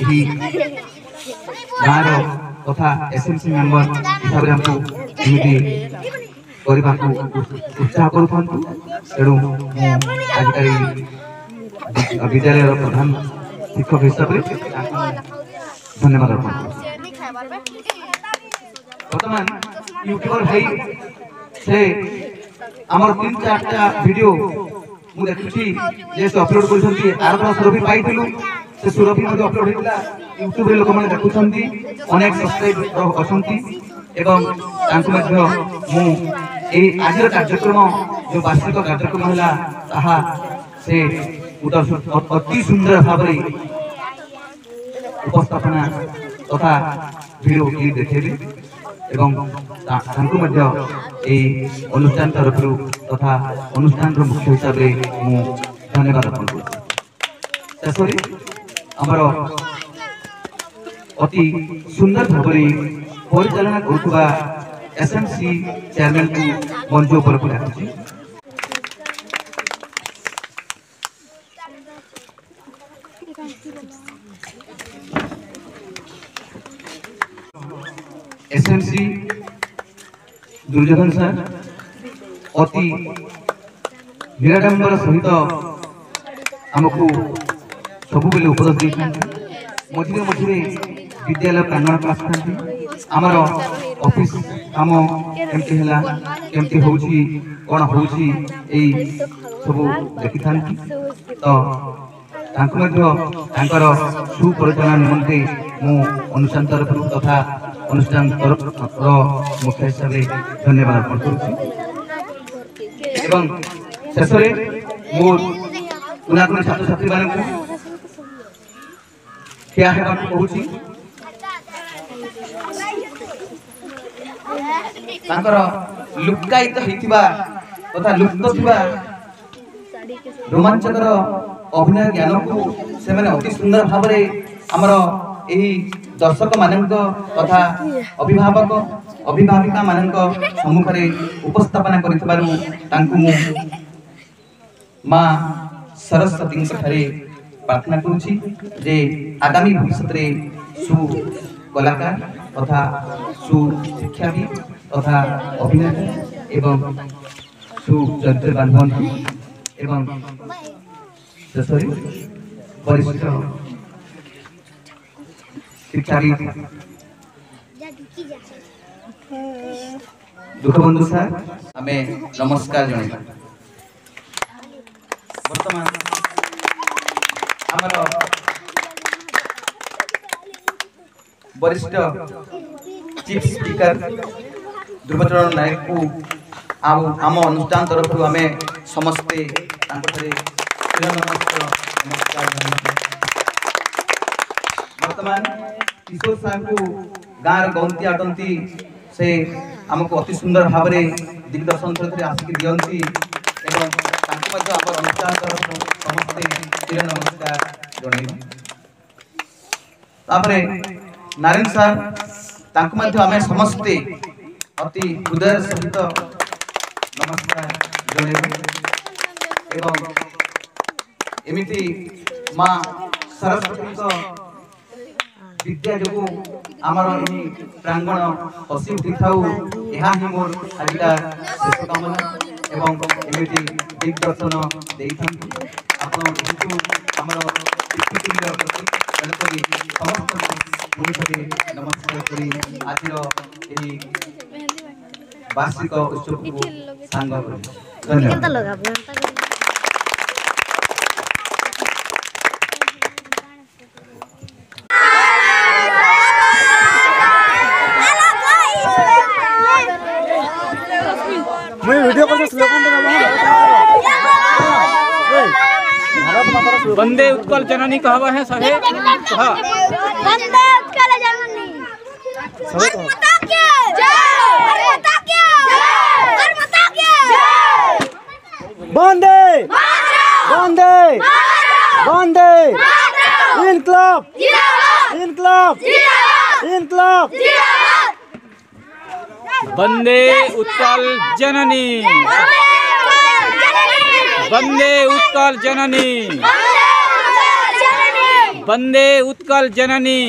यही गाँव तथा एसएमसी मेंबर हिसाब से हमको एमती करने को उत्साह करूँ तेणु आजिकल विद्यालय प्रधान शिक्षक हिसाब से धन्यवाद अर्पण बर्तमान यूट्यूबर भाई से आमर 3-4टा वीडियो मु देखुची जे से अपलोड करछंती आर पर सुरभि पाइथिलु से सुरभि मध्ये अपलोड हेतला यूट्यूब रे लोक माने देखुछंती अनेक सब्सक्राइबर अछंती एवं तांको मध्ये मु ए आजिर कार्यक्रम जो वार्षिक कार्यक्रम हला ताहा से अति सुंदर भाबरे उपस्थापना तथा वीडियो की देखेली एवं तांको मध्ये ए अनुष्ठान तरफ तथा अनुष्ठान मुख्य हिसाब से धन्यवाद अर्पण कर शेष आमर अति सुंदर भाव परिचालना करुवा एसएमसी चेयरमैन को मंच उपर को डाकुची एसएमसी दुर्योधन सर अति निराडंबर सहित आमको सब बेले उपदेश देते मझे मझे विद्यालय प्रांगण को आसता आमर ऑफिस काम केमती है केमती होची कौन होची सब देखी था तो सुपरिचालन निमंते मु अनुष्ठान तरफ तथा अनुष्ठान तरफ मुख्य हिसाब से धन्यवाद अर्पण करुच्ची शेष मोर कुना छात्र छात्री मान क्या है कहूँ लुकायित तथा लुप्त थिबा रोमांचकर अभिनय ज्ञान को से अति सुंदर भाव आमर यही दर्शक मानक तथा अभिभावक अभिभाविका मानक सम्मुख उपस्थापना करिथिबारु तांकु मु मां सरस्वती प्रार्थना करुछि जे आगामी भविष्य रे सु कलाकार तथा सु शिक्षाविद तथा अभिनेता एवं सु चरित्रवान बनतु एवं शेषरे वरिष्ठ शिक्षाविद दुखबंधु सर आमे नमस्कार जणाइबा वर्तमान आमर वरिष्ठ चीफ स्पीकर ध्रुवचरण नायक को आम अनुष्ठान तरफ आम समस्ते नमस्कार वर्तमान किशोर साहब को गाँव गंती आटंती से आमको अति सुंदर भाव दिग्दर्शन सहित आसिक दियंती एवं अनुष्ठान तरफ समस्ते नमस्कार जणाइबा तापरे नारायण सर तांको मध्य आमे समस्ते अति हृदय सहित नमस्कार जणाइबा एवं एमिति मां सरस्वती विद्या जो आमर यही प्रांगण हसी उठी थाउ यहाँ ही मोर आजिका शेष कामना एवं एमिति दिग्दर्शन देइथांतु आपण आमर समस्त नमस्कार करी आज वार्षिक उत्सव को सांग धन्यवाद। मैं वीडियो कॉल से वंदे उत्कल जननी कहवा है सहे हां वंदे उत्कल जननी माता की जय माता की जय माता की जय वंदे वंदे वंदे इनकलाब इनकलाब इनकलाब वंदे उत्कल जननी वंदे उत्कल जननी वंदे उत्कल जननी।